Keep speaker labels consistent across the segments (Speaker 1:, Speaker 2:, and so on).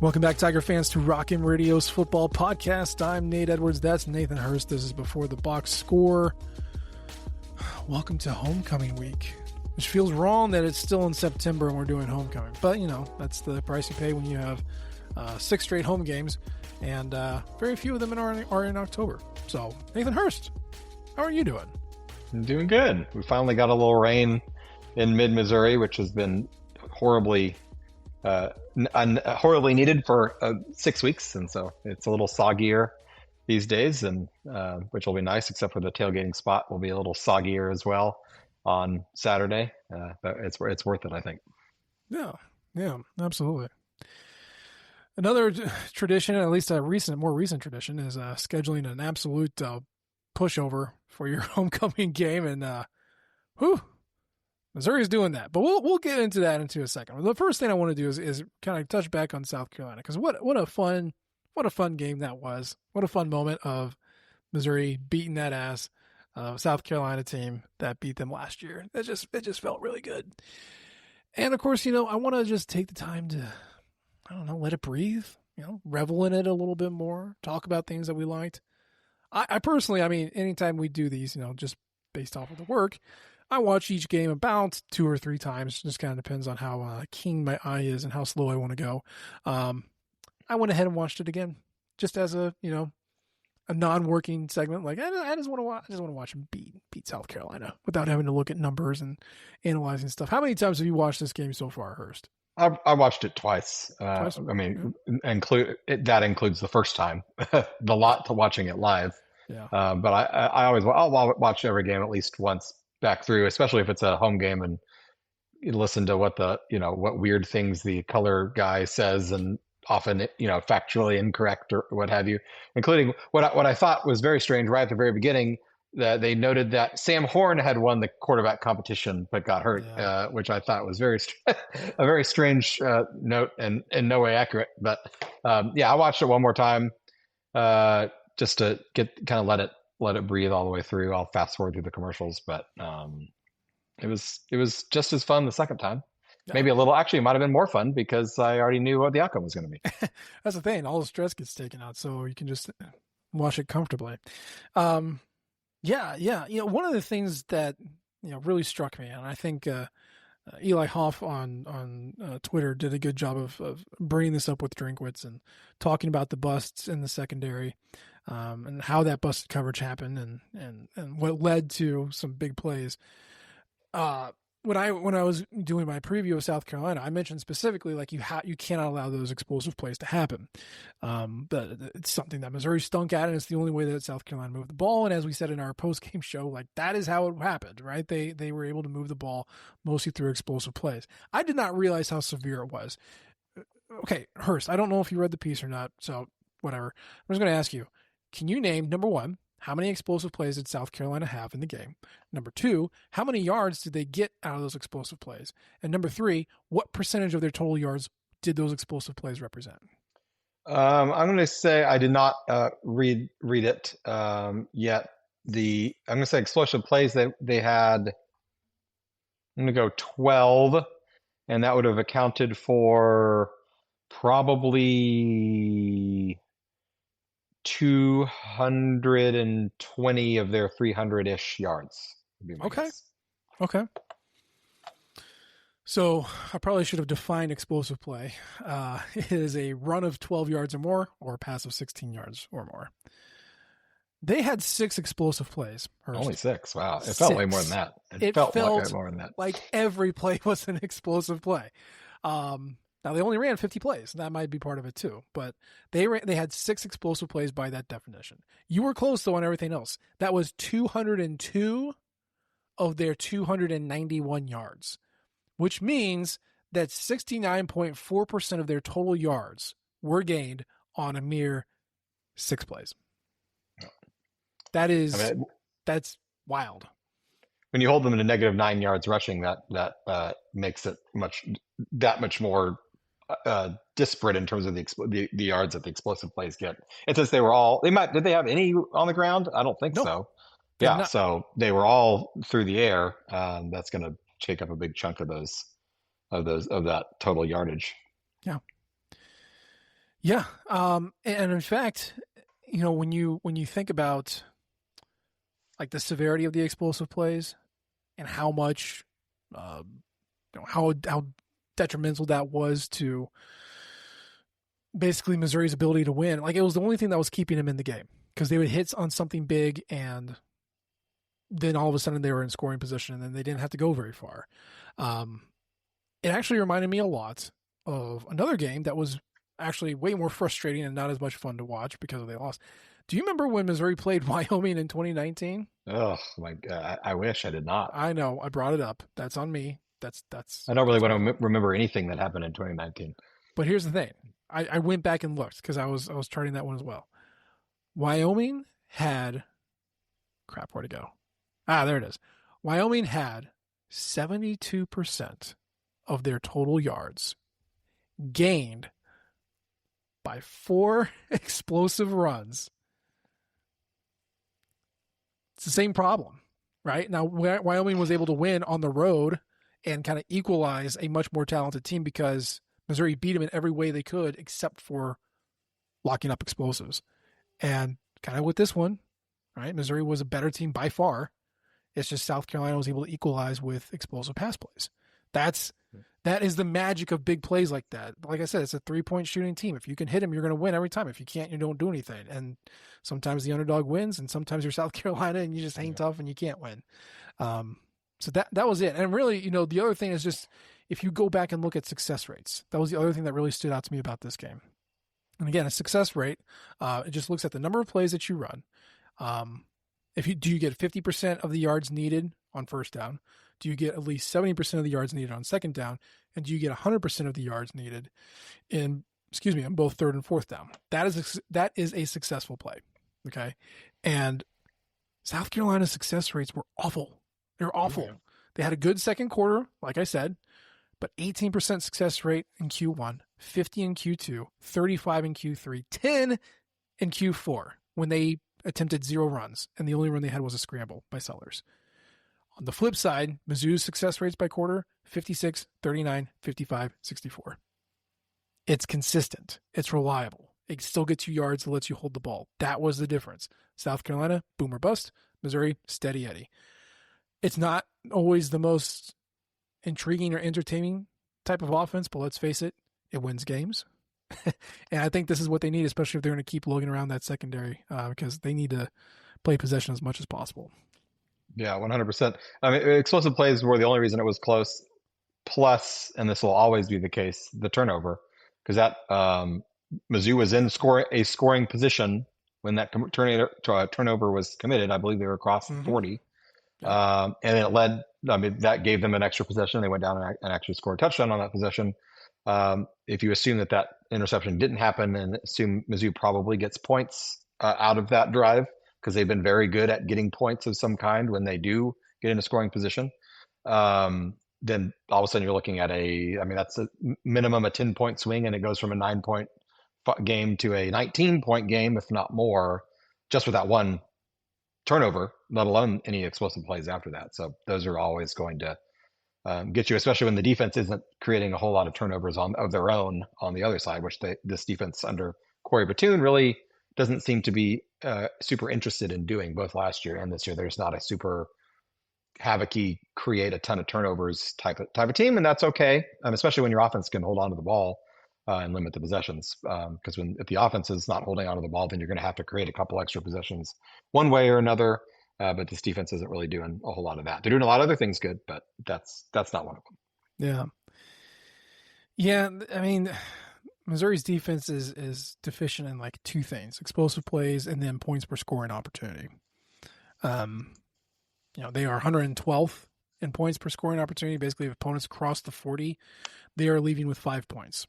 Speaker 1: Welcome back, Tiger fans, to Rockin' Radio's football podcast. I'm Nate Edwards. That's Nathan Hurst. This is Before the Box Score. Welcome to homecoming week, which feels wrong that it's still in September and we're doing homecoming. But, you know, that's the price you pay when you have 6 straight home games, and very few of them are in October. So, Nathan Hurst, how are you doing?
Speaker 2: I'm doing good. We finally got a little rain in mid-Missouri, which has been horribly needed for 6 weeks, and so it's a little soggier these days, and which will be nice, except for the tailgating spot will be a little soggier as well on Saturday, but it's worth it, I think.
Speaker 1: Yeah, absolutely. Another tradition, at least a more recent tradition, is scheduling an absolute pushover for your homecoming game, and Missouri's doing that, but we'll get into that into a second. The first thing I want to do is kind of touch back on South Carolina, because what a fun game that was. What a fun moment of Missouri beating that ass South Carolina team that beat them last year. It just felt really good. And of course, you know, I want to just take the time to, I don't know, let it breathe, you know, revel in it a little bit more, talk about things that we liked. I personally, I mean, anytime we do these, you know, just based off of the work, I watch each game about 2 or 3 times. It just kind of depends on how keen my eye is and how slow I want to go. I went ahead and watched it again, just as a non-working segment. Like I just want to watch them beat South Carolina without having to look at numbers and analyzing stuff. How many times have you watched this game so far, Hurst?
Speaker 2: I watched it twice.
Speaker 1: Twice?
Speaker 2: I mean, that includes the first time, the lot to watching it live.
Speaker 1: Yeah.
Speaker 2: But I'll watch every game at least once back through, especially if it's a home game, and you listen to what weird things the color guy says, and often, you know, factually incorrect or what have you, including what I thought was very strange right at the very beginning, that they noted that Sam Horn had won the quarterback competition but got hurt, which I thought was a very strange note and in no way accurate. But I watched it one more time just to let it breathe all the way through. I'll fast forward through the commercials, but it was just as fun the second time. Yeah. Maybe it might have been more fun because I already knew what the outcome was going to be.
Speaker 1: That's the thing. All the stress gets taken out, so you can just watch it comfortably. Yeah. You know, one of the things that, you know, really struck me, and I think Eli Hoff on Twitter did a good job of bringing this up with Drinkwitz and talking about the busts in the secondary, and how that busted coverage happened, and what led to some big plays. When I was doing my preview of South Carolina, I mentioned specifically, like, you cannot allow those explosive plays to happen. But it's something that Missouri stunk at, and it's the only way that South Carolina moved the ball. And as we said in our post-game show, like, that is how it happened, right? They were able to move the ball mostly through explosive plays. I did not realize how severe it was. Okay, Hurst, I don't know if you read the piece or not, so whatever. I'm just going to ask you, can you name, number one, how many explosive plays did South Carolina have in the game? Number 2, how many yards did they get out of those explosive plays? And number 3, what percentage of their total yards did those explosive plays represent?
Speaker 2: I'm going to say I did not read it yet. I'm going to say explosive plays they had. I'm going to go 12, and that would have accounted for probably 220 of their 300-ish yards.
Speaker 1: Okay. So I probably should have defined explosive play. It is a run of 12 yards or more, or a pass of 16 yards or more. They had 6 explosive plays. Hurst.
Speaker 2: Only 6. Wow. It felt way more than that. It felt like more than that.
Speaker 1: Like every play was an explosive play. Now, they only ran 50 plays. That might be part of it, too. But they had 6 explosive plays by that definition. You were close, though, on everything else. That was 202 of their 291 yards, which means that 69.4% of their total yards were gained on a mere 6 plays. That's wild.
Speaker 2: When you hold them to negative 9 yards rushing, that makes it that much more disparate in terms of the yards that the explosive plays get. And since did they have any on the ground? I don't think so. Yeah, so they were all through the air. That's going to take up a big chunk of that total yardage.
Speaker 1: Yeah. Yeah. And in fact, when you think about like the severity of the explosive plays and how much, uh, how detrimental that was to basically Missouri's ability to win. Like it was the only thing that was keeping him in the game because they would hit on something big and then all of a sudden they were in scoring position and then they didn't have to go very far. Um, it actually reminded me a lot of another game that was actually way more frustrating and not as much fun to watch because they lost. Do you remember when Missouri played Wyoming in 2019?
Speaker 2: Oh my God, I wish I did not.
Speaker 1: I know I brought it up. That's on me. That's
Speaker 2: I don't really
Speaker 1: that's
Speaker 2: want
Speaker 1: my
Speaker 2: to
Speaker 1: fault.
Speaker 2: remember anything that happened in 2019.
Speaker 1: But here's the thing. I went back and looked because I was charting that one as well. Wyoming had crap. Where'd it go? Ah, there it is. Wyoming had 72% of their total yards gained by 4 explosive runs. It's the same problem, right? Now, Wyoming was able to win on the road and kind of equalize a much more talented team because Missouri beat them in every way they could except for locking up explosives. And kind of with this one, right? Missouri was a better team by far. It's just South Carolina was able to equalize with explosive pass plays. That's that is the magic of big plays like that. Like I said, it's a 3-point shooting team. If you can hit them, you're going to win every time. If you can't, you don't do anything. And sometimes the underdog wins, and sometimes you're South Carolina and you just hang
Speaker 2: Yeah.
Speaker 1: tough and you can't win. So that was it. And really, the other thing is just if you go back and look at success rates, that was the other thing that really stood out to me about this game. And again, a success rate, it just looks at the number of plays that you run. Um, if you do you get 50% of the yards needed on first down? Do you get at least 70% of the yards needed on second down? And do you get 100% of the yards needed in both third and fourth down? That is a successful play. Okay. And South Carolina's success rates were awful. They're awful.
Speaker 2: Yeah.
Speaker 1: They had a good second quarter, like I said, but 18% success rate in Q1, 50 in Q2, 35 in Q3, 10 in Q4 when they attempted 0 runs, and the only run they had was a scramble by Sellers. On the flip side, Mizzou's success rates by quarter 56, 39, 55, 64. It's consistent. It's reliable. It still gets you yards. It lets you hold the ball. That was the difference. South Carolina, boom or bust. Missouri, steady Eddie. It's not always the most intriguing or entertaining type of offense, but let's face it, it wins games. And I think this is what they need, especially if they're going to keep lugging around that secondary, because they need to play possession as much as possible.
Speaker 2: Yeah, 100%. I mean, explosive plays were the only reason it was close. Plus, and this will always be the case, the turnover, because that Mizzou was in a scoring position when that turnover was committed. I believe they were across the
Speaker 1: Mm-hmm.
Speaker 2: 40.
Speaker 1: Yep.
Speaker 2: And it led, I mean, that gave them an extra possession. They went down and actually scored a touchdown on that possession. If you assume that interception didn't happen and assume Mizzou probably gets points out of that drive because they've been very good at getting points of some kind when they do get in a scoring position, then all of a sudden you're looking at that's a minimum a 10-point swing, and it goes from a 9-point game to a 19-point game, if not more, just with that one turnover, let alone any explosive plays after that. So those are always going to get you, especially when the defense isn't creating a whole lot of turnovers of their own on the other side, which this defense under Corey Batoon really doesn't seem to be super interested in doing, both last year and this year. There's not a super havocy, create a ton of turnovers type of team, and that's okay, especially when your offense can hold on to the ball and limit the possessions. Because if the offense is not holding on to the ball, then you're going to have to create a couple extra possessions one way or another. But this defense isn't really doing a whole lot of that. They're doing a lot of other things good, but that's not one of them.
Speaker 1: Yeah. Yeah. I mean, Missouri's defense is deficient in like 2 things: explosive plays and then points per scoring opportunity. Um, they are 112th in points per scoring opportunity. Basically, if opponents cross the 40, they are leaving with 5 points.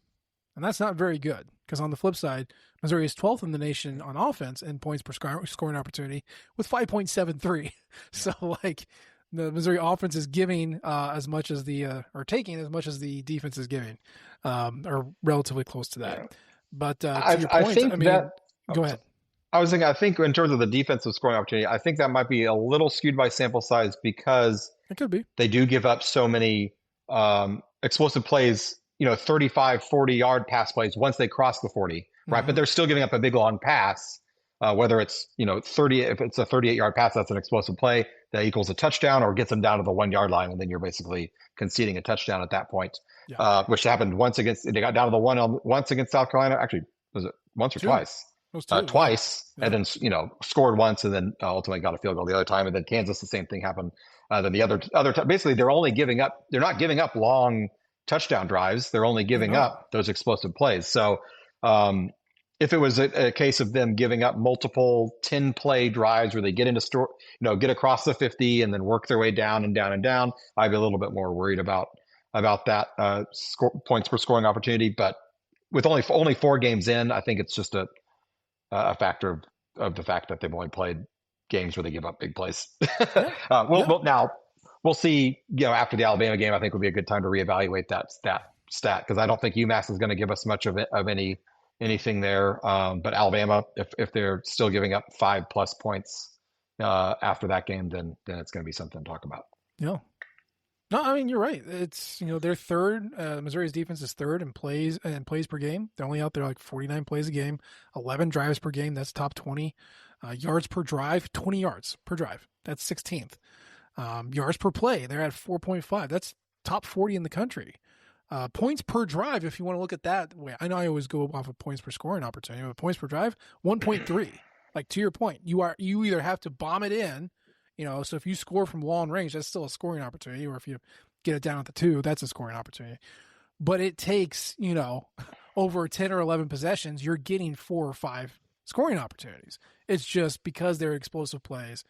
Speaker 1: And that's not very good because on the flip side, Missouri is 12th in the nation on offense in points per scoring opportunity with 5.73. So, like, the Missouri offense is giving as much as or taking as much as the defense is giving, or relatively close to that.
Speaker 2: Yeah.
Speaker 1: But to
Speaker 2: I,
Speaker 1: your
Speaker 2: I
Speaker 1: point,
Speaker 2: think
Speaker 1: I mean,
Speaker 2: that.
Speaker 1: go
Speaker 2: Oh,
Speaker 1: ahead.
Speaker 2: I think in terms of the defensive scoring opportunity, I think that might be a little skewed by sample size because
Speaker 1: It could be.
Speaker 2: they do give up so many explosive plays, 35, 40-yard pass plays once they cross the 40. right? But they're still giving up a big long pass. Whether it's 30, if it's a 38-yard pass, that's an explosive play that equals a touchdown or gets them down to the 1 yard line, and then you're basically conceding a touchdown at that point.
Speaker 1: Yeah.
Speaker 2: Which happened they got down to the once against South Carolina. Actually, was it once or
Speaker 1: Two.
Speaker 2: twice?
Speaker 1: Those two.
Speaker 2: Twice,
Speaker 1: Yeah.
Speaker 2: and then scored once, and then ultimately got a field goal the other time. And then Kansas, the same thing happened. Then the other basically they're only giving up. They're not giving up long touchdown drives. They're only giving up those explosive plays. So if it was a case of them giving up multiple 10-play drives where they get get across the 50 and then work their way down and down and down, I'd be a little bit more worried about that points per scoring opportunity. But with only 4 games in, I think it's just a factor of the fact that they've only played games where they give up big plays. Now we'll see. After the Alabama game, I think would be a good time to reevaluate that stat because I don't think UMass is going to give us much of anything there. But Alabama, if they're still giving up 5+ points after that game, then it's going to be something to talk about.
Speaker 1: Yeah. No, I mean, you're right. It's, they're third. Missouri's defense is third in plays per game. They're only out there like 49 plays a game, 11 drives per game. That's top 20. Yards per drive, 20 yards per drive. That's 16th. Yards per play, they're at 4.5. That's top 40 in the country. Points per drive, if you want to look at that way. I know I always go off of points per scoring opportunity, but points per drive, 1.3. Like, to your point, you either have to bomb it in, so if you score from long range, that's still a scoring opportunity, or if you get it down at the 2, that's a scoring opportunity. But it takes, over 10 or 11 possessions, you're getting 4 or 5 scoring opportunities. It's just because they're explosive plays,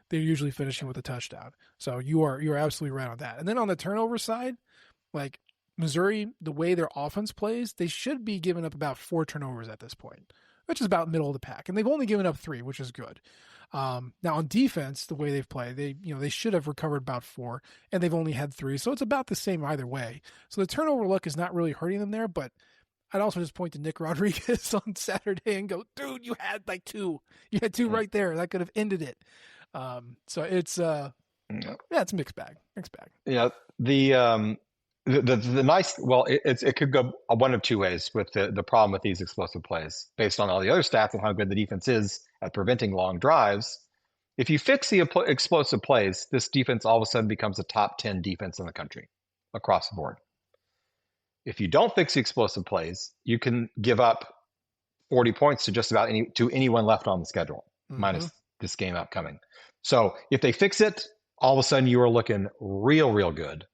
Speaker 1: they're usually finishing with a touchdown. So you're absolutely right on that. And then on the turnover side, like Missouri, the way their offense plays, they should be giving up about 4 turnovers at this point, which is about middle of the pack. And they've only given up 3, which is good. Now on defense, the way they've played, they should have recovered about 4, and they've only had 3, so it's about the same either way. So the turnover luck is not really hurting them there, but I'd also just point to Nick Rodriguez on Saturday and go, dude, you had like 2. You had 2 right there. That could have ended it. So it's it's a mixed bag.
Speaker 2: Yeah, the nice, well, it could go one of 2 ways with the problem with these explosive plays based on all the other stats and how good the defense is at preventing long drives. If you fix the explosive plays, this defense all of a sudden becomes a top 10 defense in the country across the board. If you don't fix the explosive plays, you can give up 40 points to just about anyone left on the schedule, minus this game upcoming. So if they fix it, all of a sudden you are looking real, real good.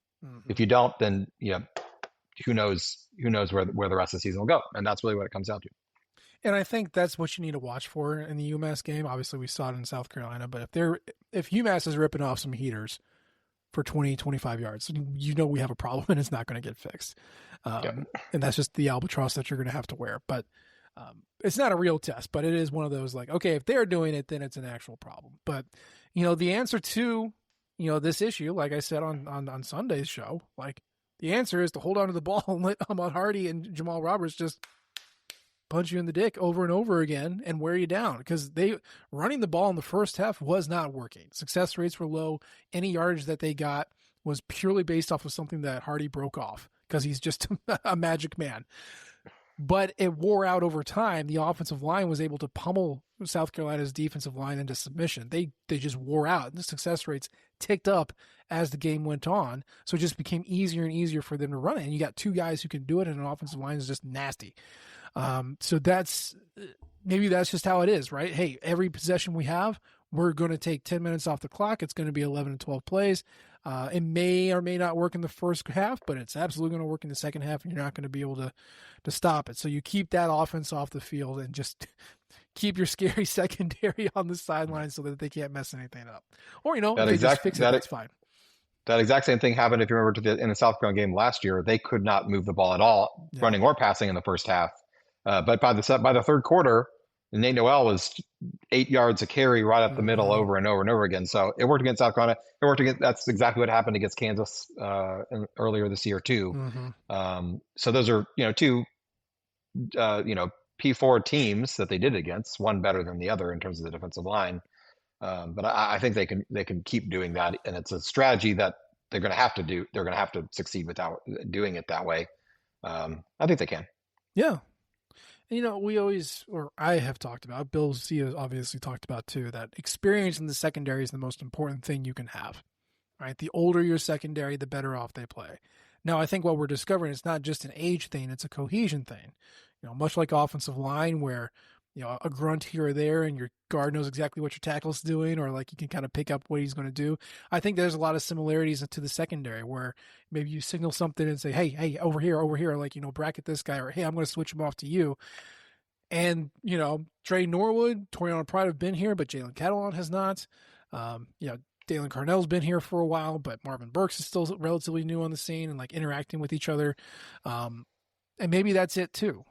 Speaker 2: If you don't, then who knows where the rest of the season will go, and that's really what it comes down to.
Speaker 1: And I think that's what you need to watch for in the UMass game. Obviously, we saw it in South Carolina, but if UMass is ripping off some heaters for 20, 25 yards, we have a problem and it's not going to get fixed. And that's just the albatross that you're going to have to wear. But it's not a real test, but it is one of those like, okay, if they're doing it, then it's an actual problem. But the answer to this issue, like I said on Sunday's show, like the answer is to hold on to the ball and let Ahmad Hardy and Jamal Roberts just punch you in the dick over and over again and wear you down, because running the ball in the first half was not working. Success rates were low. Any yardage that they got was purely based off of something that Hardy broke off because he's just a magic man. But it wore out over time. The offensive line was able to pummel South Carolina's defensive line into submission. They just wore out. And the success rates ticked up as the game went on. So it just became easier and easier for them to run it. And you got 2 guys who can do it, and an offensive line is just nasty. So maybe that's just how it is, right? Hey, every possession we have, we're going to take 10 minutes off the clock. It's going to be 11 and 12 plays. It may or may not work in the first half, but it's absolutely going to work in the second half, and you're not going to be able to stop it. So you keep that offense off the field and just keep your scary secondary on the sideline so that they can't mess anything up. Or, if they just fix it, that's fine.
Speaker 2: That exact same thing happened, if you remember, in the South Carolina game last year. They could not move the ball at all, running or passing in the first half. But by the third quarter, Nate Noel was 8 yards a carry right up the middle over and over and over again. So it worked against South Carolina. That's exactly what happened against Kansas earlier this year too. So those are 2 P4 teams that they did against, one better than the other in terms of the defensive line. But I think they can keep doing that, and it's a strategy that they're going to have to do. They're going to have to succeed without doing it that way. I think they can.
Speaker 1: Yeah. We always, or I have talked about, Bill C has obviously talked about too, that experience in the secondary is the most important thing you can have, right? The older your secondary, the better off they play. Now, I think what we're discovering is not just an age thing, it's a cohesion thing. Much like offensive line where, a grunt here or there and your guard knows exactly what your tackle's doing, or like you can kind of pick up what he's going to do. I think there's a lot of similarities to the secondary where maybe you signal something and say, hey, over here, like, bracket this guy, or hey, I'm going to switch him off to you. And, Trey Norwood, Toriano Pride have been here, but Jalen Catalon has not. Dalen Carnell's been here for a while, but Marvin Burks is still relatively new on the scene and like interacting with each other. And maybe that's it too.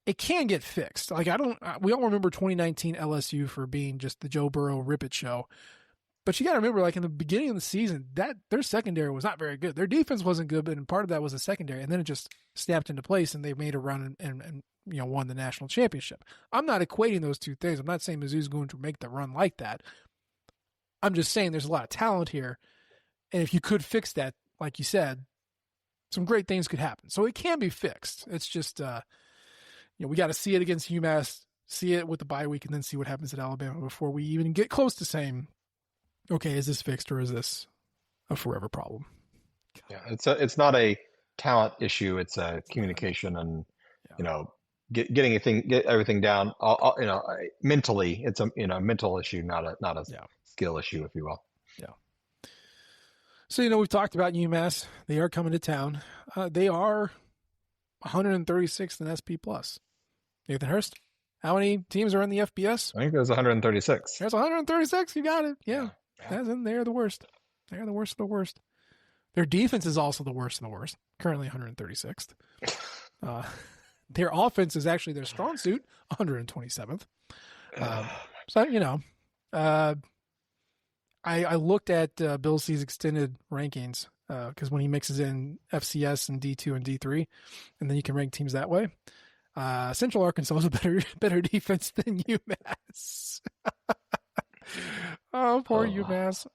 Speaker 1: It can get fixed. Like we all remember 2019 LSU for being just the Joe Burrow rip it show. But you got to remember, like in the beginning of the season, that their secondary was not very good. Their defense wasn't good, but part of that was the secondary. And then it just snapped into place, and they made a run and won the national championship. I'm not equating those two things. I'm not saying Mizzou's going to make the run like that. I'm just saying there's a lot of talent here, and if you could fix that, like you said, some great things could happen. So it can be fixed. It's just, we got to see it against UMass, see it with the bye week, and then see what happens at Alabama before we even get close to saying, okay, is this fixed or is this a forever problem?
Speaker 2: Yeah, it's not a talent issue. It's a communication and get everything down. Mentally, it's a mental issue, not a skill issue, if you will.
Speaker 1: Yeah. So we've talked about UMass. They are coming to town. They are 136th in SP plus. Nathan Hurst, how many teams are in the FBS?
Speaker 2: I think there's 136.
Speaker 1: There's 136. You got it. Yeah. They're the worst. They're the worst of the worst. Their defense is also the worst of the worst. Currently 136th. Their offense is actually their strong suit, 127th. I looked at Bill C's extended rankings because when he mixes in FCS and D2 and D3, and then you can rank teams that way. Central Arkansas is a better defense than UMass. Oh, poor UMass.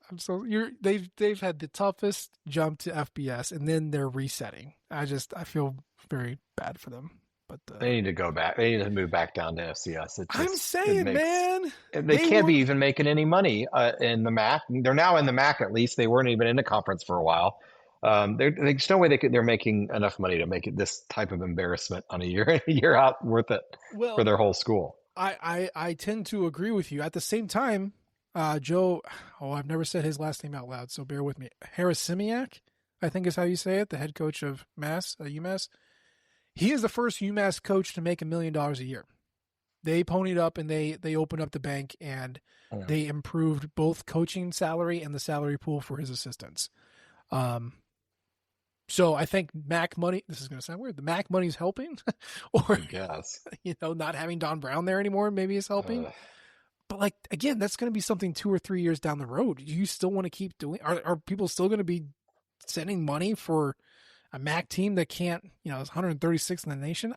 Speaker 1: They've had the toughest jump to FBS, and then they're resetting. I feel very bad for them. But
Speaker 2: they need to go back. They need to move back down to FCS.
Speaker 1: I'm saying, man,
Speaker 2: they can't be even making any money in the MAC. They're now in the MAC at least. They weren't even in the conference for a while. There's no way they're making enough money to make it this type of embarrassment on a year out worth it for their whole school.
Speaker 1: I tend to agree with you. At the same time, Joe, I've never said his last name out loud, so bear with me. Harasimiak, I think is how you say it, the head coach of UMass. He is the first UMass coach to make $1 million a year. They ponied up and they opened up the bank and they improved both coaching salary and the salary pool for his assistants. So I think MAC money, this is going to sound weird, the MAC money is helping, or,
Speaker 2: yes.
Speaker 1: Not having Don Brown there anymore maybe is helping. But again, that's going to be something 2 or 3 years down the road. Do you still want to keep doing, are people still going to be sending money for a MAC team that can't, is 136th in the nation?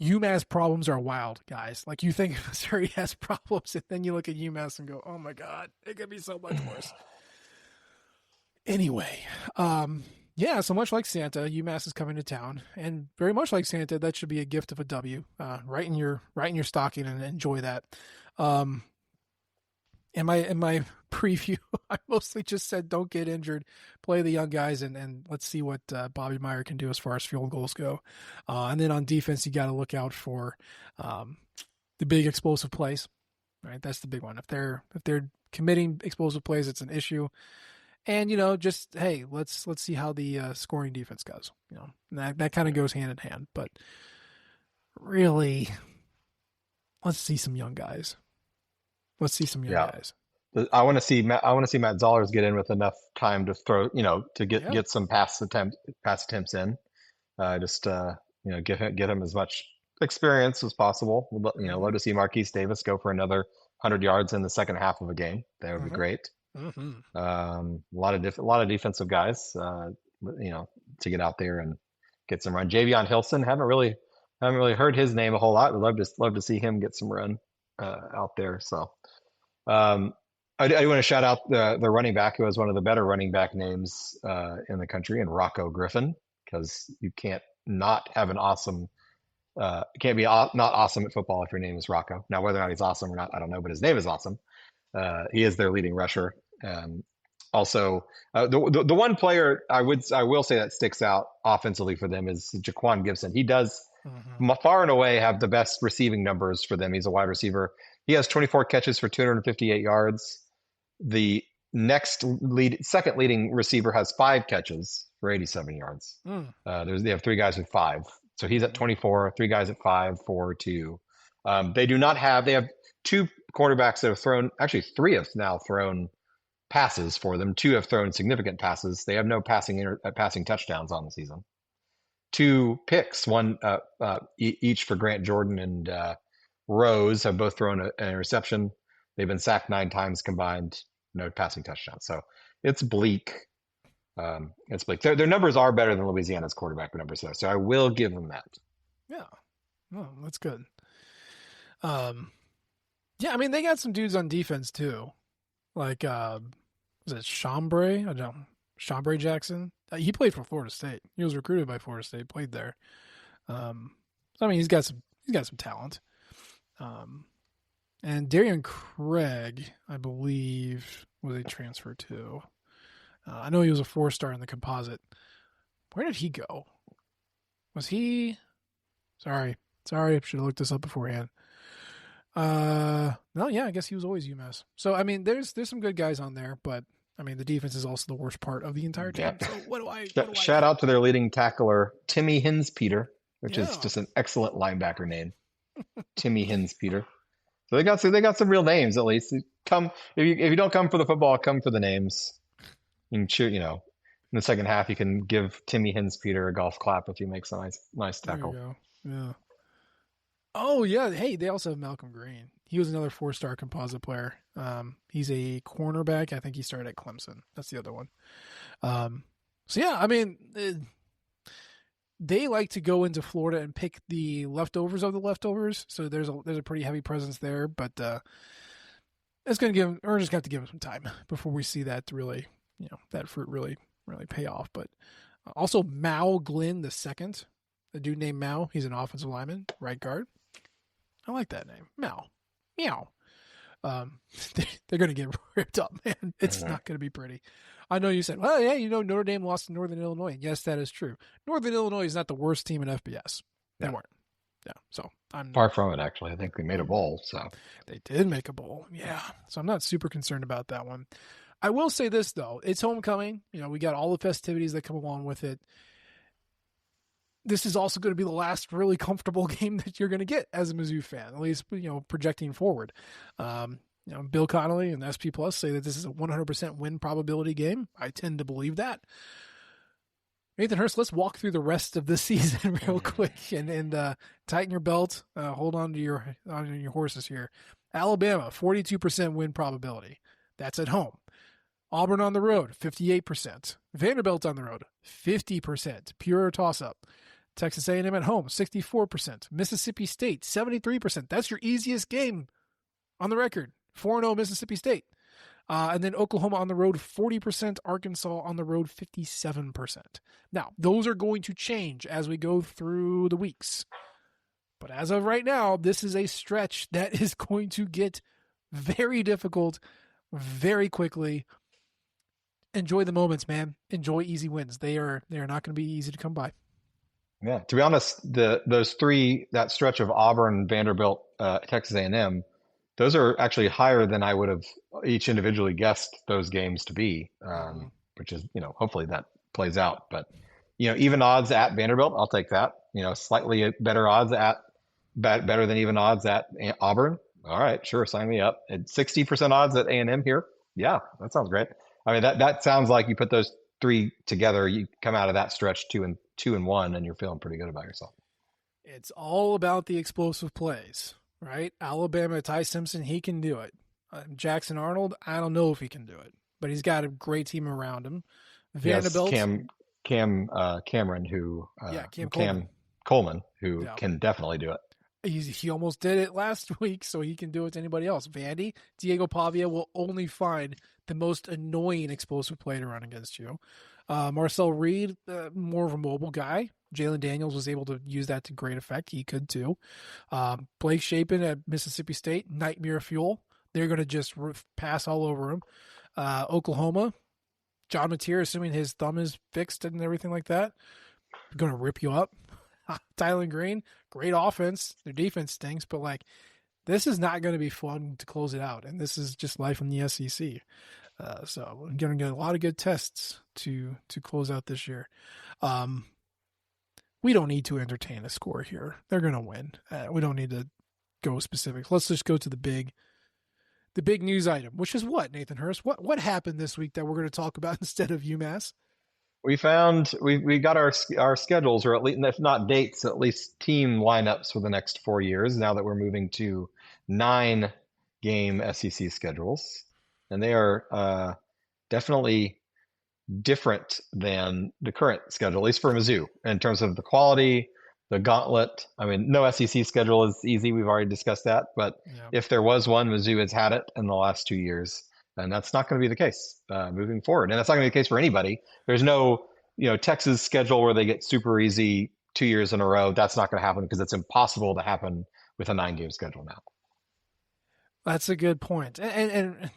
Speaker 1: UMass problems are wild, guys. Like you think Missouri has problems, and then you look at UMass and go, oh my God, it could be so much worse. Anyway, so much like Santa, UMass is coming to town, and very much like Santa, that should be a gift of a W. Right in your stocking and enjoy that. In my preview, I mostly just said don't get injured, play the young guys, and let's see what Bobby Meyer can do as far as field goals go. And then on defense, you got to look out for the big explosive plays. Right, that's the big one. If they're committing explosive plays, it's an issue. And let's see how the scoring defense goes. That kind of goes hand in hand. But really, let's see some young guys. Guys.
Speaker 2: I want to see Matt Zollers get in with enough time to throw, to get some pass attempts in. Get him as much experience as possible. Love to see Marquise Davis go for another 100 yards in the second half of a game. That would be great.
Speaker 1: Mm-hmm.
Speaker 2: A lot of defensive guys, to get out there and get some run. Javion Hilson, haven't really heard his name a whole lot. Would love to see him get some run out there. So, I want to shout out the running back who has one of the better running back names in the country, and Rocco Griffin, because you can't not have an awesome. Can't be not awesome at football if your name is Rocco. Now, whether or not he's awesome or not, I don't know, but his name is awesome. He is their leading rusher. Also, the one player I will say that sticks out offensively for them is Jaquan Gibson. He does far and away have the best receiving numbers for them. He's a wide receiver. He has 24 catches for 258 yards. The second leading receiver has 5 catches for 87 yards. They have 3 guys with 5. So he's at 24, 3 guys at 5, 4, 2. They have 2 quarterbacks that have thrown, actually 3 have now thrown passes for them. 2 have thrown significant passes. They have no passing touchdowns on the season. 2 picks, one each for Grant Jordan and Rose have both thrown an interception. They've been sacked 9 times combined, no passing touchdowns. So it's bleak. It's bleak. Their numbers are better than Louisiana's quarterback numbers, though. So I will give them that.
Speaker 1: Yeah. Oh, that's good. Yeah, I mean, they got some dudes on defense, too. Like, was it Chambray? I don't know. Chambray Jackson? He played for Florida State. He was recruited by Florida State, played there. I mean, he's got some talent. And Darian Craig, I believe, was a transfer too. I know he was a 4-star in the composite. Where did he go? Was he? Sorry, I should have looked this up beforehand. No, yeah, I guess he was always UMass. So I mean, there's some good guys on there, but I mean, the defense is also the worst part of the entire team.
Speaker 2: Yeah.
Speaker 1: So what do I?
Speaker 2: Shout out to their leading tackler, Timmy Hinspeter, which is just an excellent linebacker name. Timmy Hinspeter. So they got some real names at least. If you don't come for the football, come for the names. You can cheer, in the second half you can give Timmy Hinspeter a golf clap if he makes a nice tackle.
Speaker 1: There you go. Yeah. Oh yeah. Hey, they also have Malcolm Green. He was another 4-star composite player. He's a cornerback. I think he started at Clemson. That's the other one. So yeah, I mean, they like to go into Florida and pick the leftovers of the leftovers. So there's a pretty heavy presence there, but we're just gonna have to give them some time before we see that really, that fruit really pay off. But also Mao Glynn II, a dude named Mao. He's an offensive lineman, right guard. I like that name, Mao. Meow. They're going to get ripped up, man. It's not going to be pretty. I know you said, well, yeah, Notre Dame lost to Northern Illinois. Yes, that is true. Northern Illinois is not the worst team in FBS. They weren't. Yeah, so I'm
Speaker 2: far from it, actually. I think they made a bowl, so.
Speaker 1: They did make a bowl, yeah. So I'm not super concerned about that one. I will say this, though. It's homecoming. We got all the festivities that come along with it. This is also going to be the last really comfortable game that you're going to get as a Mizzou fan, at least, projecting forward. Bill Connolly and SP Plus say that this is a 100% win probability game. I tend to believe that. Nathan Hurst, let's walk through the rest of the season real quick and tighten your belt. Hold on to your horses here. Alabama, 42% win probability. That's at home. Auburn on the road, 58%. Vanderbilt on the road, 50%. Pure toss-up. Texas A&M at home, 64%. Mississippi State, 73%. That's your easiest game on the record. 4-0 Mississippi State. And then Oklahoma on the road, 40%. Arkansas on the road, 57%. Now, those are going to change as we go through the weeks. But as of right now, this is a stretch that is going to get very difficult very quickly. Enjoy the moments, man. Enjoy easy wins. They are not going to be easy to come by.
Speaker 2: Yeah, to be honest, that stretch of Auburn, Vanderbilt, Texas A&M, those are actually higher than I would have each individually guessed those games to be, which is, hopefully that plays out. But, even odds at Vanderbilt, I'll take that. Slightly better odds better than even odds at Auburn. All right, sure, sign me up. At 60% odds at A&M here. Yeah, that sounds great. I mean, that sounds like you put those 3 together, you come out of that stretch 2-1, and you're feeling pretty good about yourself.
Speaker 1: It's all about the explosive plays, right? Alabama, Ty Simpson, he can do it. Jackson Arnold, I don't know if he can do it, but he's got a great team around him. Vanderbilt,
Speaker 2: yes, Cameron, who Cam Coleman, who can definitely do it.
Speaker 1: He almost did it last week, so he can do it to anybody else. Vandy, Diego Pavia will only find the most annoying explosive play to run against you. Marcel Reed, more of a mobile guy. Jalen Daniels was able to use that to great effect. He could too. Blake Shapen at Mississippi State, nightmare fuel. They're going to just pass all over him. Oklahoma, John Mateer, assuming his thumb is fixed and everything like that, going to rip you up. Tylen Green, great offense. Their defense stinks, but like this is not going to be fun to close it out. And this is just life in the SEC. So we're going to get a lot of good tests to close out this year. We don't need to entertain a score here. They're going to win. We don't need to go specifics. Let's just go to the big news item, which is what, Nathan Hurst? What happened this week that we're going to talk about instead of UMass?
Speaker 2: We got our schedules, or at least if not dates, at least team lineups for the next 4 years. Now that we're moving to 9-game SEC schedules, and they are definitely different than the current schedule, at least for Mizzou, in terms of the quality, the gauntlet. I mean, no SEC schedule is easy. We've already discussed that. But
Speaker 1: Yeah.
Speaker 2: if there was one, Mizzou has had it in the last 2 years. And that's not going to be the case moving forward. And that's not going to be the case for anybody. There's no, Texas schedule where they get super easy 2 years in a row. That's not going to happen because it's impossible to happen with a 9-game schedule now.
Speaker 1: That's a good point. And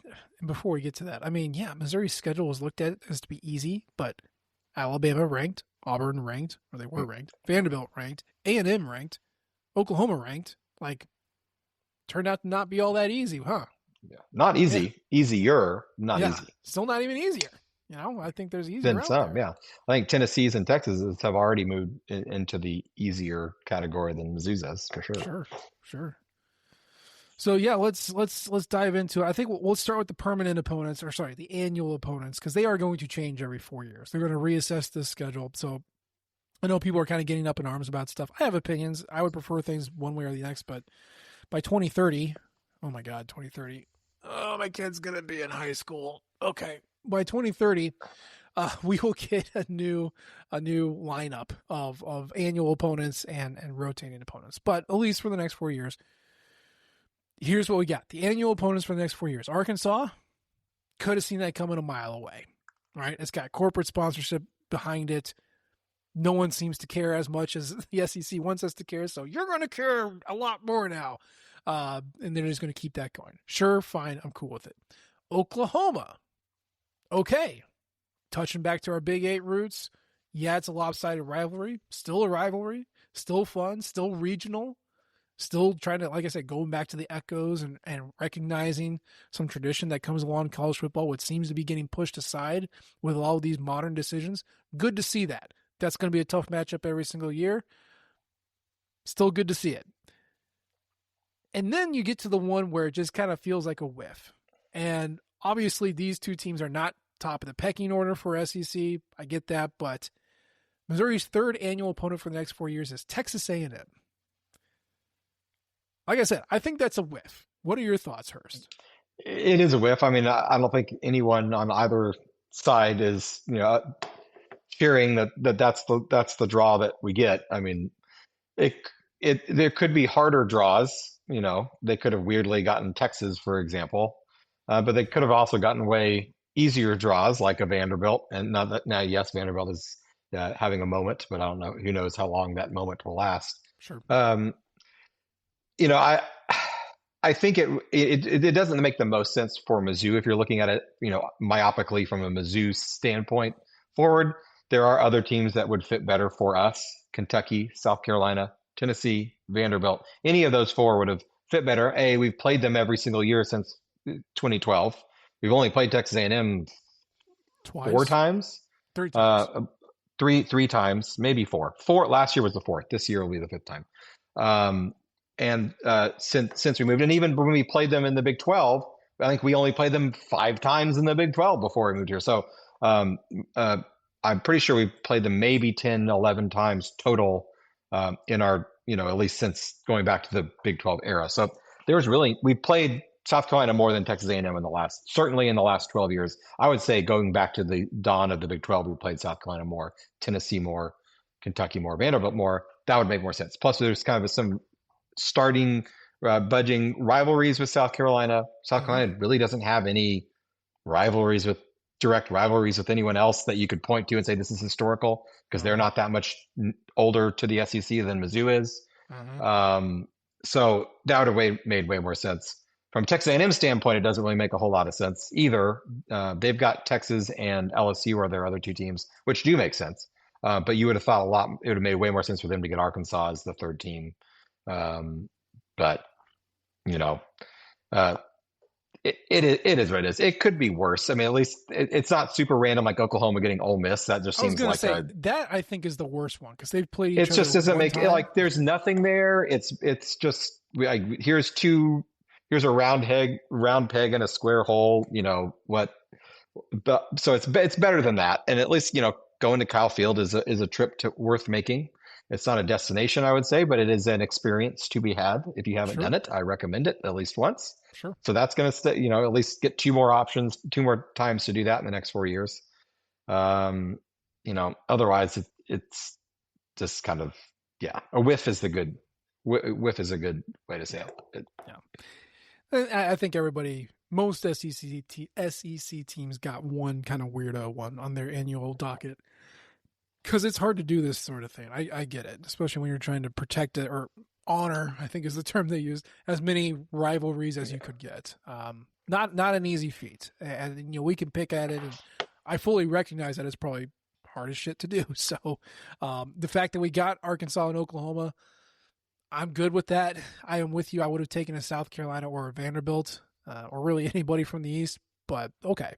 Speaker 1: before we get to that, I mean, yeah, Missouri's schedule was looked at as to be easy, but Alabama ranked, Auburn ranked, or they were ranked, Vanderbilt ranked, A&M ranked, Oklahoma ranked. Like, turned out to not be all that easy, huh?
Speaker 2: Yeah. Not easy. Yeah. Easier, not easy.
Speaker 1: Still not even easier. I think there's easier
Speaker 2: than some. Yeah, I think Tennessee's and Texas have already moved into the easier category than Mizzou's has, for sure.
Speaker 1: Sure. So yeah, let's dive into it. I think we'll start with the permanent opponents, or sorry, the annual opponents, because they are going to change every 4 years. They're going to reassess this schedule. So I know people are kind of getting up in arms about stuff. I have opinions. I would prefer things one way or the next, but by 2030, oh my God, 2030. Oh, my kid's going to be in high school. Okay. By 2030, we will get a new lineup of annual opponents and rotating opponents. But at least for the next 4 years, here's what we got. The annual opponents for the next 4 years. Arkansas, could have seen that coming a mile away. All right. It's got corporate sponsorship behind it. No one seems to care as much as the SEC wants us to care. So you're going to care a lot more now. And they're just going to keep that going. Sure, fine. I'm cool with it. Oklahoma. Okay. Touching back to our Big 8 roots. Yeah, it's a lopsided rivalry. Still a rivalry. Still fun. Still regional. Still trying to, like I said, going back to the echoes and recognizing some tradition that comes along in college football, which seems to be getting pushed aside with all of these modern decisions. Good to see that. That's going to be a tough matchup every single year. Still good to see it. And then you get to the one where it just kind of feels like a whiff. And obviously these two teams are not top of the pecking order for SEC. I get that, but Missouri's third annual opponent for the next 4 years is Texas A&M. Like I said, I think that's a whiff. What are your thoughts, Hurst?
Speaker 2: It is a whiff. I mean, I don't think anyone on either side is, cheering that's the draw that we get. I mean, there could be harder draws. They could have weirdly gotten Texas, for example, but they could have also gotten way easier draws like a Vanderbilt. And now, yes, Vanderbilt is having a moment, but I don't know. Who knows how long that moment will last?
Speaker 1: Sure.
Speaker 2: I think it doesn't make the most sense for Mizzou if you're looking at it, myopically from a Mizzou standpoint forward. There are other teams that would fit better for us: Kentucky, South Carolina, Tennessee, Vanderbilt. Any of those four would have fit better. We've played them every single year since 2012. We've only played Texas A&M
Speaker 1: twice,
Speaker 2: 4 times,
Speaker 1: 3 times,
Speaker 2: three times, maybe 4. Last year was the 4th. This year will be the 5th time. And since we moved, and even when we played them in the Big 12, I think we only played them 5 times in the Big 12 before we moved here. So I'm pretty sure we've played them maybe 10, 11 times total in our, at least since going back to the Big 12 era. So we played South Carolina more than Texas A&M certainly in the last 12 years. I would say going back to the dawn of the Big 12, we played South Carolina more, Tennessee more, Kentucky more, Vanderbilt more. That would make more sense. Plus, there's kind of some starting budging rivalries with South Carolina. South Carolina really doesn't have any rivalries with direct rivalries with anyone else that you could point to and say this is historical because they're
Speaker 1: Mm-hmm.
Speaker 2: not that much older to the SEC than Mizzou is.
Speaker 1: Mm-hmm.
Speaker 2: Um, so that would have made way more sense. From Texas A&M standpoint, it doesn't really make a whole lot of sense either. They've got Texas and LSU are their other two teams, which do make sense. But you would have thought it would have made way more sense for them to get Arkansas as the third team. Um, but you know, uh, it is what it is. It could be worse. I mean, at least it's not super random like Oklahoma getting Ole Miss. That just
Speaker 1: I was
Speaker 2: seems
Speaker 1: gonna
Speaker 2: like
Speaker 1: say that I think is the worst one because they've played each
Speaker 2: it
Speaker 1: other
Speaker 2: just doesn't
Speaker 1: one
Speaker 2: make it
Speaker 1: time.
Speaker 2: like there's nothing there. It's just like here's a round peg in a square hole. You know what? But so it's better than that. And at least going to Kyle Field is a trip worth making. It's not a destination, I would say, but it is an experience to be had. If you haven't
Speaker 1: Sure,
Speaker 2: done it, I recommend it at least once.
Speaker 1: sure.
Speaker 2: So that's going to stay, at least get two more options, two more times to do that in the next 4 years. Um, otherwise it's just kind of, yeah, a whiff is the good whiff is a good way to say
Speaker 1: Yeah,
Speaker 2: it.
Speaker 1: yeah. I think most SEC teams got one kind of weirdo one on their annual docket because it's hard to do this sort of thing. I get it, especially when you're trying to protect it or honor, I think is the term they use, as many rivalries as you could get. Not an easy feat, and we can pick at it, and I fully recognize that it's probably hard as shit to do. So, the fact that we got Arkansas and Oklahoma, I'm good with that. I am with you. I would have taken a South Carolina or a Vanderbilt, or really anybody from the East, but okay.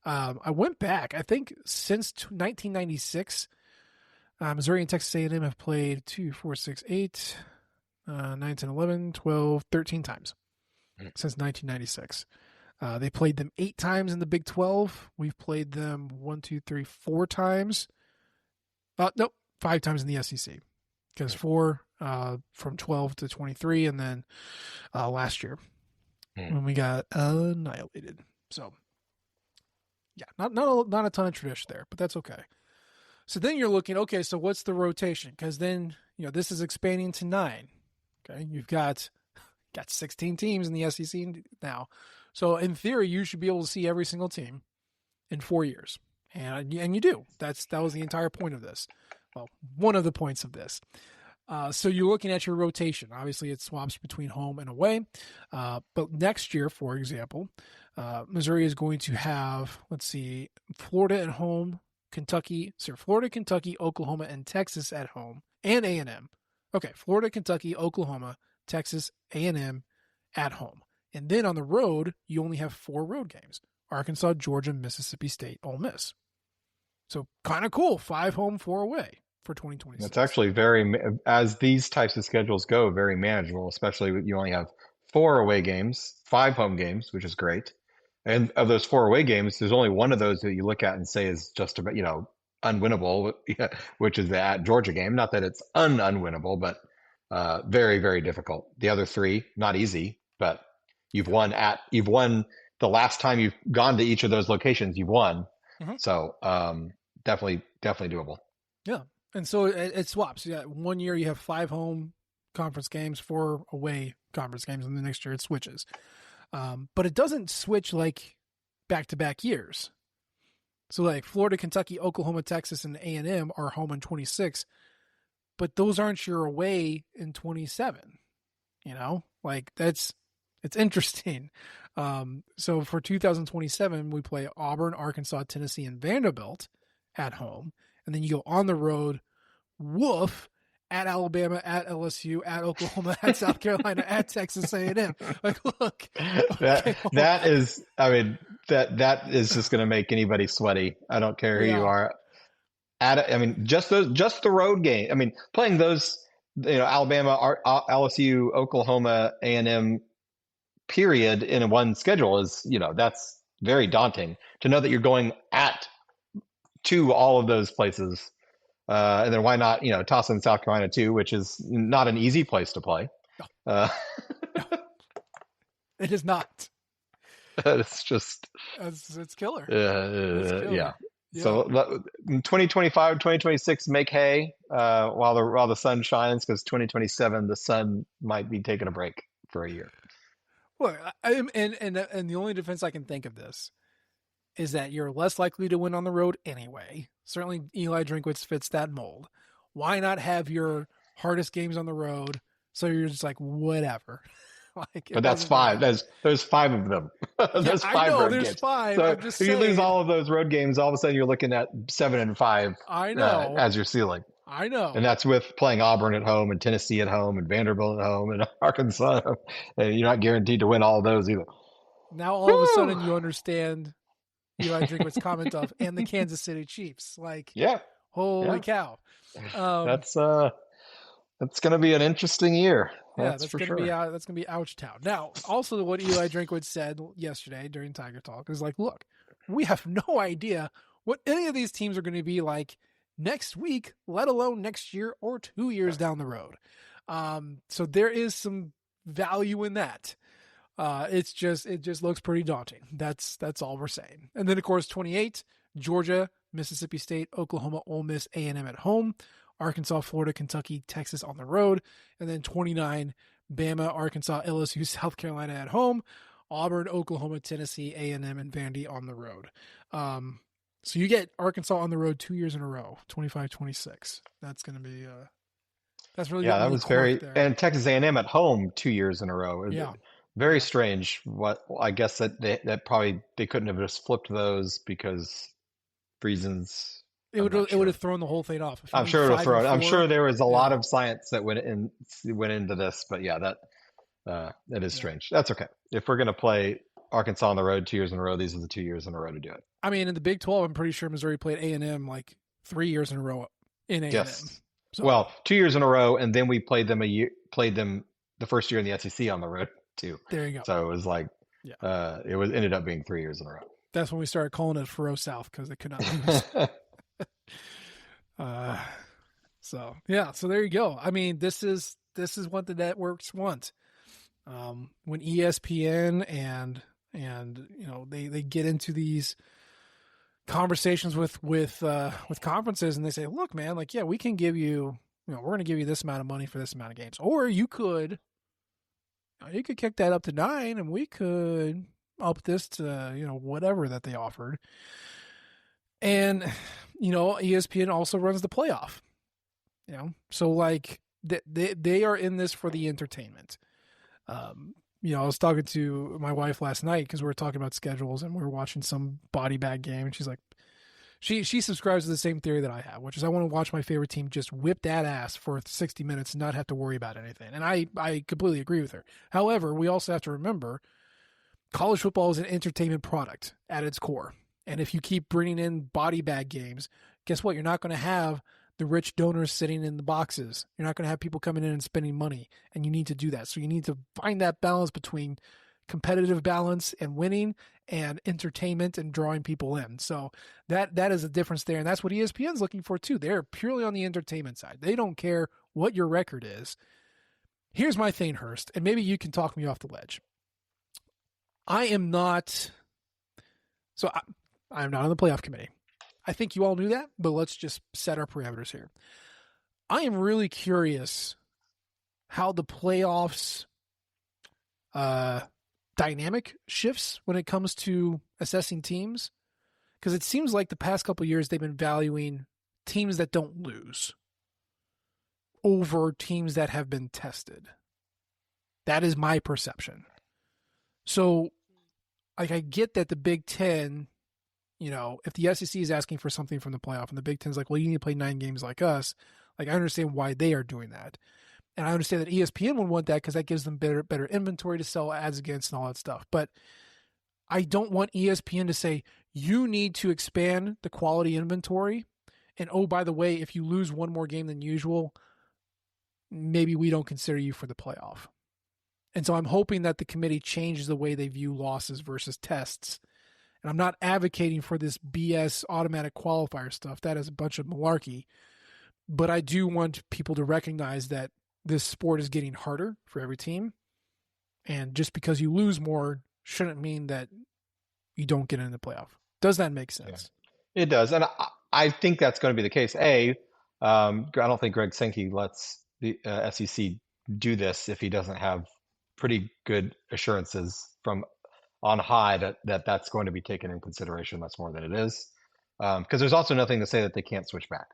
Speaker 1: I went back. I think since 1996, Missouri and Texas A&M have played 2, 4, 6, 8, 9, 10, 11, 12, 13 times since 1996. They played them 8 times in the Big 12. We've played them 1, 2, 3, 4 times. Nope, 5 times in the SEC. Because 4 from 12 to 23, and then last year when we got annihilated. So, yeah, not a ton of tradition there, but that's okay. So then you're looking, okay, so what's the rotation? Because then, this is expanding to 9. Okay, you've got 16 teams in the SEC now. So in theory, you should be able to see every single team in 4 years. And you do. That was the entire point of this. Well, one of the points of this. So you're looking at your rotation. Obviously, it swaps between home and away. But next year, for example, Missouri is going to have, let's see, Florida at home, Florida, Kentucky, Oklahoma, and Texas at home, and A&M. Okay, Florida, Kentucky, Oklahoma, Texas, A&M at home. And then on the road, you only have 4 road games: Arkansas, Georgia, Mississippi State, Ole Miss. So kind of cool. 5 home, 4 away for 2026.
Speaker 2: That's actually as these types of schedules go, very manageable, especially you only have 4 away games, 5 home games, which is great. And of those 4 away games, there's only one of those that you look at and say is just about, unwinnable, which is the at Georgia game. Not that it's unwinnable, but very, very difficult. The other 3, not easy, but you've won the last time you've gone to each of those locations, you've won.
Speaker 1: Mm-hmm.
Speaker 2: So definitely doable.
Speaker 1: Yeah. And so it swaps. Yeah, 1 year you have 5 home conference games, 4 away conference games, and the next year it switches. But it doesn't switch like back-to-back years. So like Florida, Kentucky, Oklahoma, Texas, and A&M are home in 26, but those aren't your away in 27. Like it's interesting. So for 2027, we play Auburn, Arkansas, Tennessee, and Vanderbilt at home. And then you go on the road, at Alabama, at LSU, at Oklahoma, at South Carolina, at Texas A&M. Like, look, okay,
Speaker 2: that is, I mean, that is just going to make anybody sweaty. I don't care who you are. Just the road game. I mean, playing those, Alabama, LSU, Oklahoma, A&M, period in one schedule is, that's very daunting to know that you're going to all of those places. And then why not, toss in South Carolina too, which is not an easy place to play.
Speaker 1: No. It is not.
Speaker 2: It's just,
Speaker 1: it's killer.
Speaker 2: It's killer. Yeah. So 2025, 2026, make hay while the sun shines, because 2027, the sun might be taking a break for a year.
Speaker 1: Well, and the only defense I can think of this is that you're less likely to win on the road anyway. Certainly, Eli Drinkwitz fits that mold. Why not have your hardest games on the road so you're just like, whatever? Like, it
Speaker 2: But that's
Speaker 1: doesn't really
Speaker 2: five.
Speaker 1: matter.
Speaker 2: There's five of them.
Speaker 1: Yeah,
Speaker 2: There's
Speaker 1: I
Speaker 2: five
Speaker 1: know
Speaker 2: road
Speaker 1: there's
Speaker 2: games.
Speaker 1: five.
Speaker 2: So
Speaker 1: I'm just
Speaker 2: if you lose
Speaker 1: saying.
Speaker 2: all of those road games, all of a sudden you're looking at 7-5
Speaker 1: I know.
Speaker 2: as your ceiling.
Speaker 1: I
Speaker 2: And
Speaker 1: know.
Speaker 2: that's with playing Auburn at home and Tennessee at home and Vanderbilt at home and Arkansas. And you're not guaranteed to win all of those either.
Speaker 1: Now all of a
Speaker 2: Woo!
Speaker 1: sudden you understand Eli Drinkwitz's comment of and the Kansas City Chiefs. Like,
Speaker 2: Yeah,
Speaker 1: holy
Speaker 2: yeah.
Speaker 1: cow. Um,
Speaker 2: That's that's going to be an interesting year.
Speaker 1: yeah,
Speaker 2: That's
Speaker 1: that's
Speaker 2: for
Speaker 1: gonna be
Speaker 2: sure.
Speaker 1: that's gonna be ouch town. Now, also what Eli Drinkwitz said yesterday during Tiger Talk is like, look, we have no idea what any of these teams are going to be like next week, let alone next year or 2 years down the road. So there is some value in that. It just looks pretty daunting. That's all we're saying. And then of course 28, Georgia, Mississippi State, Oklahoma, Ole Miss, A&M at home, Arkansas, Florida, Kentucky, Texas on the road, and then 29, Bama, Arkansas, LSU, South Carolina at home, Auburn, Oklahoma, Tennessee, A&M, and Vandy on the road. So you get Arkansas on the road 2 years in a row, 25-26. That's going to be that's really
Speaker 2: Yeah,
Speaker 1: getting
Speaker 2: that
Speaker 1: to the
Speaker 2: was
Speaker 1: quirk
Speaker 2: very
Speaker 1: there.
Speaker 2: and Texas A&M at home 2 years in a row.
Speaker 1: Yeah,
Speaker 2: Very
Speaker 1: yeah.
Speaker 2: strange. What I guess that that probably they couldn't have just flipped those because reasons
Speaker 1: It
Speaker 2: I'm
Speaker 1: would
Speaker 2: not
Speaker 1: it would have
Speaker 2: sure.
Speaker 1: thrown the whole thing off. If you
Speaker 2: I'm
Speaker 1: need
Speaker 2: sure it'll
Speaker 1: five
Speaker 2: throw
Speaker 1: and
Speaker 2: it. I'm sure
Speaker 1: four,
Speaker 2: there was a lot
Speaker 1: yeah,
Speaker 2: of science that went into this, but yeah, that is
Speaker 1: yeah.
Speaker 2: strange. That's okay. If we're gonna play Arkansas on the road 2 years in a row, these are the 2 years in a row to do it.
Speaker 1: I mean, in the Big 12, I'm pretty sure Missouri played A&M like 3 years in a row in A&M.
Speaker 2: Yes.
Speaker 1: So
Speaker 2: Well, 2 years in a row, and then we played them the first year in the SEC on the road too.
Speaker 1: there you go.
Speaker 2: So it was like
Speaker 1: Yeah,
Speaker 2: it was ended up being 3 years in a
Speaker 1: that's when we started calling it Faro South because they could not lose.
Speaker 2: row.
Speaker 1: Uh, so yeah, so there you go. I mean, this is what the networks want. When ESPN and they get into these conversations with conferences and they say, look, man, like yeah, we can give you, we're going to give you this amount of money for this amount of games, or you could kick that up to 9, and we could up this to whatever that they offered. And ESPN also runs the playoff. So like they are in this for the entertainment. I was talking to my wife last night because we were talking about schedules and we were watching some body bag game, and she's like, she subscribes to the same theory that I have, which is I want to watch my favorite team just whip that ass for 60 minutes and not have to worry about anything. And I completely agree with her. However, we also have to remember college football is an entertainment product at its core. And if you keep bringing in body bag games, guess what? You're not going to have the rich donors sitting in the boxes. You're not going to have people coming in and spending money, and you need to do that. So you need to find that balance between competitive balance and winning and entertainment and drawing people in. So that is a difference there, and that's what ESPN's looking for too. They're purely on the entertainment side. They don't care what your record is. Here's my thing, Hurst, and maybe you can talk me off the ledge. I am not so I'm not on the playoff committee. I think you all knew that, but let's just set our parameters here. I am really curious how the playoffs dynamic shifts when it comes to assessing teams, because it seems like the past couple of years they've been valuing teams that don't lose over teams that have been tested. That is my perception. So, like, I get that the Big Ten, if the SEC is asking for something from the playoff and the Big Ten's like, well, you need to play 9 games like us, like, I understand why they are doing that. And I understand that ESPN would want that because that gives them better inventory to sell ads against and all that stuff. But I don't want ESPN to say, you need to expand the quality inventory. And oh, by the way, if you lose one more game than usual, maybe we don't consider you for the playoff. And so I'm hoping that the committee changes the way they view losses versus tests. And I'm not advocating for this BS automatic qualifier stuff. That is a bunch of malarkey. But I do want people to recognize that this sport is getting harder for every team. And just because you lose more shouldn't mean that you don't get in the playoff. Does that make
Speaker 2: Yeah,
Speaker 1: sense?
Speaker 2: it does, and I think that's going to be the case. I don't think Greg Sankey lets the SEC do this if he doesn't have pretty good assurances from on high that's going to be taken in consideration much more than it is. Because there's also nothing to say that they can't switch back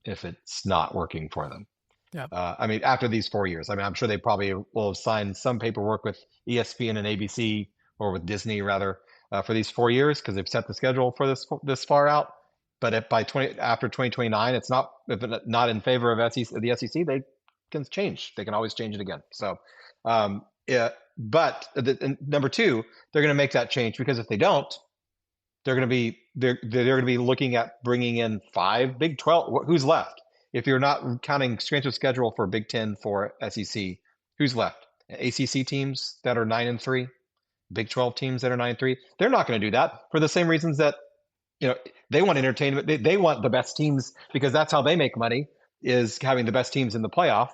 Speaker 2: if it's not working for them.
Speaker 1: Yeah.
Speaker 2: I mean, after these 4 years, I mean, I'm sure they probably will have signed some paperwork with ESPN and ABC, or with Disney rather, for these 4 years, because they've set the schedule for this far out. But if after 2029, it's not, if it's not in favor of the SEC, they can change. They can always change it again. So, yeah. But number two, they're going to make that change, because if they don't, they're going to be looking at bringing in 5 Big 12. Who's left? If you're not counting strength of schedule for Big 10 for SEC, who's left? ACC teams that are 9-3, Big 12 teams that are 9-3. They're not going to do that for the same reasons that, they want entertainment. They want the best teams, because that's how they make money, is having the best teams in the playoff.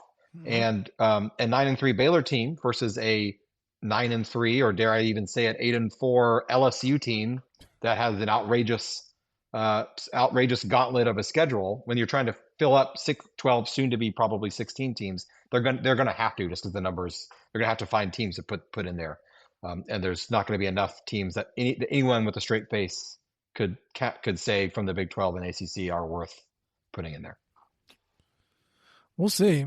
Speaker 2: And a 9-3 Baylor team versus a 9-3, or dare I even say an 8-4 LSU team that has an outrageous gauntlet of a schedule. When you're trying to fill up 12, soon to be probably 16 teams, they're going to have to, just because the numbers, they're going to have to find teams to put in there. And there's not going to be enough teams that anyone with a straight face could say from the Big 12 and ACC are worth putting in there.
Speaker 1: We'll see.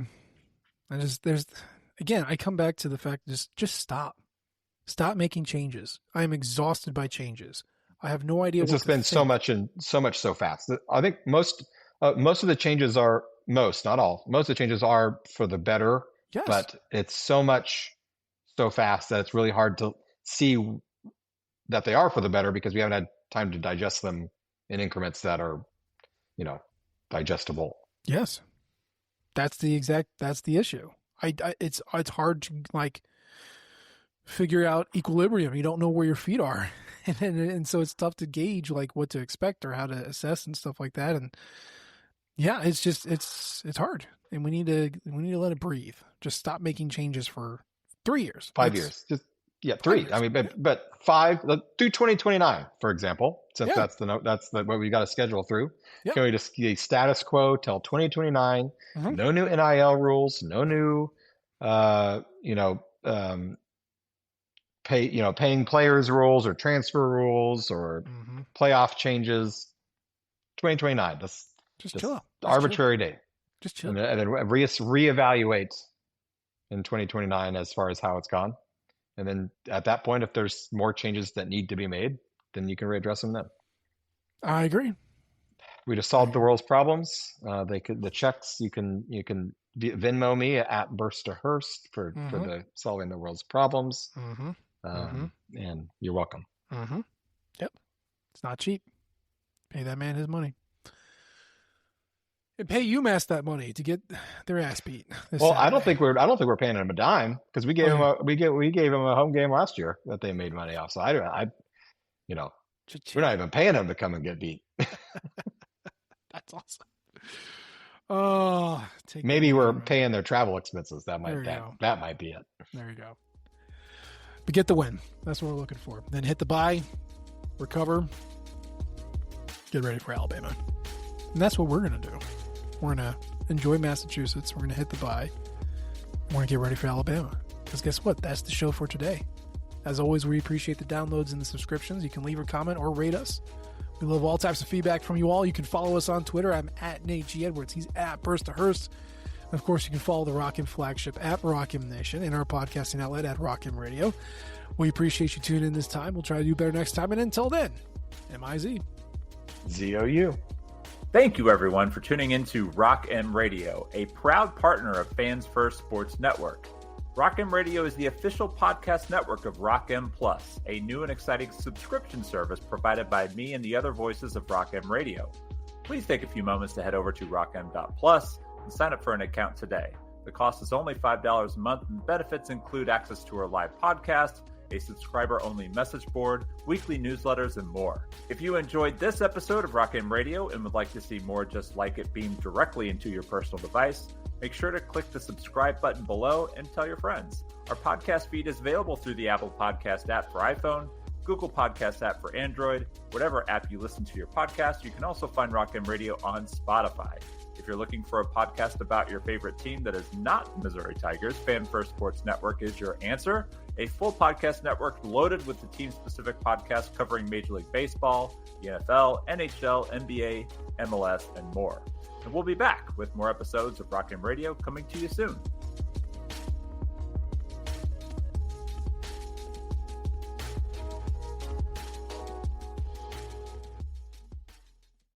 Speaker 1: I come back to the fact, just stop making changes. I am exhausted by changes. I have no idea.
Speaker 2: It's just been so much so fast. I think most of the changes are, not all, most of the changes are for the better.
Speaker 1: Yes.
Speaker 2: But it's so much so fast that it's really hard to see that they are for the better, because we haven't had time to digest them in increments that are, digestible.
Speaker 1: Yes. That's the issue. It's hard to figure out equilibrium. You don't know where your feet are. And so it's tough to gauge what to expect or how to assess and stuff like that. And yeah, it's just, it's hard, and we need to let it breathe. Just stop making changes for 3 years,
Speaker 2: 5 years. Just, 3. I mean, but 5 through 2029, for example, since that's what we got to schedule through. Yep. Can we just get status quo till 2029? Mm-hmm. No new NIL rules, no new, paying players rules or transfer rules or playoff changes. 2029. That's just chill. Arbitrary date.
Speaker 1: Just chill.
Speaker 2: And then reevaluate in 2029 as far as how it's gone. And then at that point, if there's more changes that need to be made, then you can readdress them then. I
Speaker 1: agree.
Speaker 2: We just solved the world's problems. The checks, you can Venmo me at Burst to Hurst for the solving the world's problems. And you're welcome.
Speaker 1: Yep. It's not cheap. Pay that man his money. And pay UMass that money to get their ass beat.
Speaker 2: Well, I don't think we're paying him a dime, because we gave him a home game last year that they made money off. So we're not even paying him to come and get beat.
Speaker 1: That's awesome. Oh,
Speaker 2: maybe we're paying their travel expenses. That might be it.
Speaker 1: There you go. But get the win. That's what we're looking for. Then hit the bye, recover, get ready for Alabama. And that's what we're going to do. We're going to enjoy Massachusetts. We're going to hit the bye. We're going to get ready for Alabama. Because guess what? That's the show for today. As always, we appreciate the downloads and the subscriptions. You can leave a comment or rate us. We love all types of feedback from you all. You can follow us on Twitter. I'm at Nate G. Edwards. He's at Burst to Hurst. And of course, you can follow the Rock M flagship at Rock M Nation and our podcasting outlet at Rock M Radio. We appreciate you tuning in this time. We'll try to do better next time. And until then, MIZ.
Speaker 2: ZOU.
Speaker 3: Thank you, everyone, for tuning in to Rock M Radio, a proud partner of Fans First Sports Network. Rock M Radio is the official podcast network of Rock M Plus, a new and exciting subscription service provided by me and the other voices of Rock M Radio. Please take a few moments to head over to rockm.plus and sign up for an account today. The cost is only $5 a month, and benefits include access to our live podcast, a subscriber-only message board, weekly newsletters, and more. If you enjoyed this episode of Rock M Radio and would like to see more just like it beamed directly into your personal device, make sure to click the subscribe button below and tell your friends. Our podcast feed is available through the Apple Podcast app for iPhone, Google Podcast app for Android, whatever app you listen to your podcast. You can also find Rock M Radio on Spotify. If you're looking for a podcast about your favorite team that is not Missouri Tigers, Fan First Sports Network is your answer. A full podcast network loaded with the team-specific podcasts covering Major League Baseball, the NFL, NHL, NBA, MLS, and more. And we'll be back with more episodes of Rock M Radio coming to you soon.